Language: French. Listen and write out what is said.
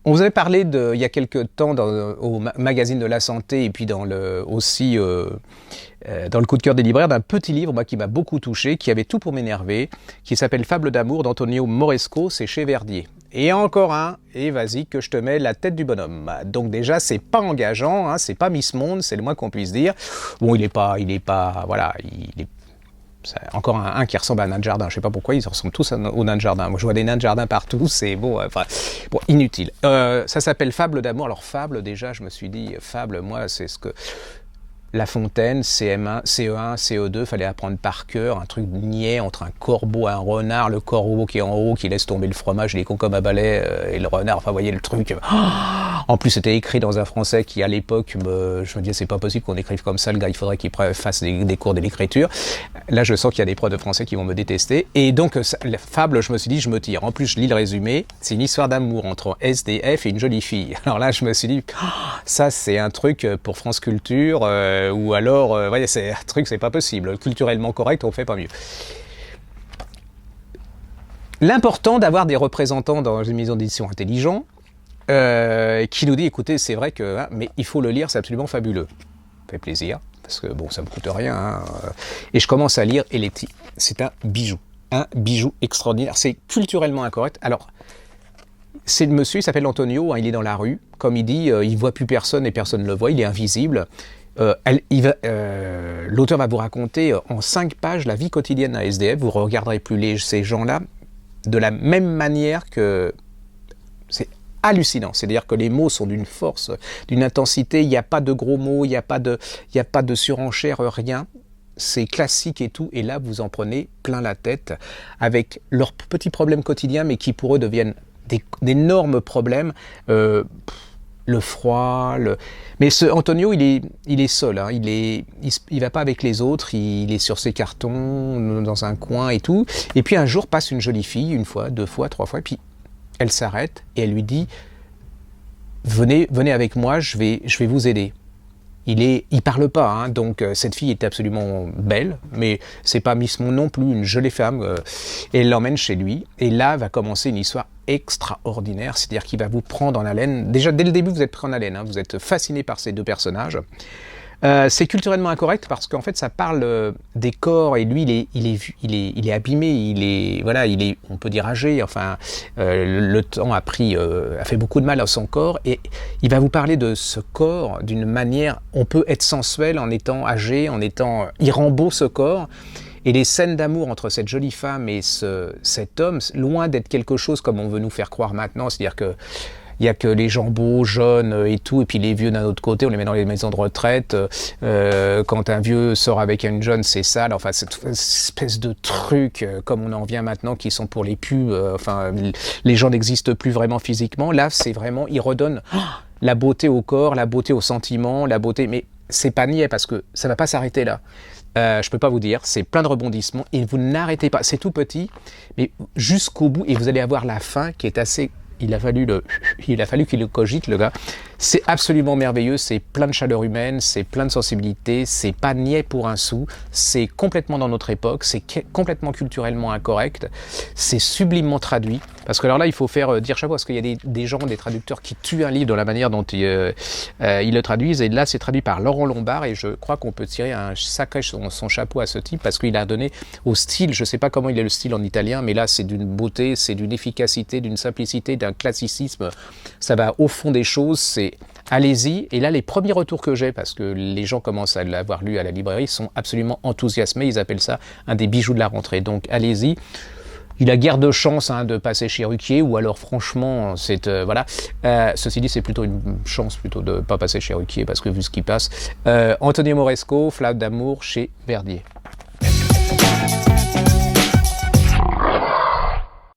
On vous avait parlé il y a quelques temps au magazine de la santé et puis aussi dans le coup de cœur des libraires d'un petit livre moi, qui m'a beaucoup touché, qui avait tout pour m'énerver, qui s'appelle Fables d'amour d'Antonio Moresco, c'est chez Verdier. Et encore un, et vas-y que je te mets la tête du bonhomme. Donc déjà, c'est pas engageant, hein, c'est pas Miss Monde, c'est le moins qu'on puisse dire. Bon, il est pas, voilà, c'est encore un qui ressemble à un nain de jardin. Je sais pas pourquoi, ils ressemblent tous aux nains de jardin. Moi, je vois des nains de jardin partout, c'est bon, inutile. Ça s'appelle Fable d'amour. Alors, Fable, déjà, je me suis dit, Fable, moi, c'est ce que... La Fontaine, CM1, CE1, CE2, fallait apprendre par cœur, un truc niais entre un corbeau et un renard, le corbeau qui est en haut, qui laisse tomber le fromage, les concombres à balai, et le renard, enfin, vous voyez le truc. En plus, c'était écrit dans un français qui, à l'époque, je me disais, c'est pas possible qu'on écrive comme ça, le gars, il faudrait qu'il fasse des cours de l'écriture. Là, je sens qu'il y a des profs de français qui vont me détester. Et donc, la Fable, je me suis dit, je me tire. En plus, je lis le résumé, c'est une histoire d'amour entre SDF et une jolie fille. Alors là, je me suis dit, ça, c'est un truc pour France Culture, ou alors, voyez, c'est un truc, c'est pas possible. Culturellement correct, on fait pas mieux. L'important d'avoir des représentants dans une maison d'édition intelligents qui nous dit, écoutez, c'est vrai que, hein, mais il faut le lire, c'est absolument fabuleux. Ça fait plaisir, parce que bon, ça me coûte rien. Hein. Et je commence à lire Eletti. C'est un bijou extraordinaire. C'est culturellement incorrect. Alors, c'est le monsieur, il s'appelle Antonio, hein, il est dans la rue. Comme il dit, il voit plus personne et personne ne le voit, il est invisible. L'auteur va vous raconter en 5 pages la vie quotidienne d'un SDF. Vous ne regarderez plus ces gens-là de la même manière que... C'est hallucinant. C'est-à-dire que les mots sont d'une force, d'une intensité. Il n'y a pas de gros mots, il n'y a pas de surenchère, rien. C'est classique et tout. Et là, vous en prenez plein la tête avec leurs petits problèmes quotidiens, mais qui pour eux deviennent d'énormes problèmes. Le froid, mais ce Antonio, il est seul, hein. Il va pas avec les autres, il est sur ses cartons, dans un coin et tout. Et puis un jour passe une jolie fille, 1 fois, 2 fois, 3 fois, et puis elle s'arrête et elle lui dit « Venez avec moi, je vais vous aider ». Il parle pas, hein, donc cette fille est absolument belle, mais c'est pas Miss Monde non plus, une jolie femme, et elle l'emmène chez lui, et là va commencer une histoire extraordinaire, c'est-à-dire qu'il va vous prendre en haleine. Déjà dès le début vous êtes pris en haleine, hein, vous êtes fasciné par ces 2 personnages. C'est culturellement incorrect parce qu'en fait ça parle des corps et lui il est abîmé, on peut dire âgé, enfin le temps a fait beaucoup de mal à son corps et il va vous parler de ce corps d'une manière, on peut être sensuel en étant âgé, il rend beau ce corps. Et les scènes d'amour entre cette jolie femme et cet homme, loin d'être quelque chose comme on veut nous faire croire maintenant, c'est-à-dire que il n'y a que les gens beaux, jeunes et tout, et puis les vieux d'un autre côté, on les met dans les maisons de retraite. Quand un vieux sort avec une jeune, c'est sale. Enfin, cette espèce de truc, comme on en vient maintenant, qui sont pour les pubs. Les gens n'existent plus vraiment physiquement. Là, c'est vraiment, il redonne la beauté au corps, la beauté aux sentiments, la beauté... Mais c'est pas niais, parce que ça ne va pas s'arrêter là. Je peux pas vous dire, c'est plein de rebondissements, et vous n'arrêtez pas. C'est tout petit, mais jusqu'au bout, et vous allez avoir la fin qui est assez... Il a fallu qu'il le cogite, le gars. C'est absolument merveilleux, c'est plein de chaleur humaine, c'est plein de sensibilité, c'est pas niais pour un sou, c'est complètement dans notre époque, c'est complètement culturellement incorrect, c'est sublimement traduit. Parce que alors là, il faut faire dire chapeau, parce qu'il y a des gens, des traducteurs qui tuent un livre dans la manière dont ils le traduisent. Et là, c'est traduit par Laurent Lombard, et je crois qu'on peut tirer un sacré son chapeau à ce type, parce qu'il a donné au style, je sais pas comment il est le style en italien, mais là, c'est d'une beauté, c'est d'une efficacité, d'une simplicité, d'un classicisme. Ça va au fond des choses, c'est allez-y. Et là, les premiers retours que j'ai, parce que les gens commencent à l'avoir lu à la librairie, sont absolument enthousiasmés. Ils appellent ça un des bijoux de la rentrée. Donc, allez-y. Il a guère de chance de passer chez Ruquier, ou alors franchement, c'est voilà. Ceci dit, c'est plutôt une chance plutôt de pas passer chez Ruquier, parce que vu ce qui passe. Antonio Moresco, Fable d'amour chez Verdier.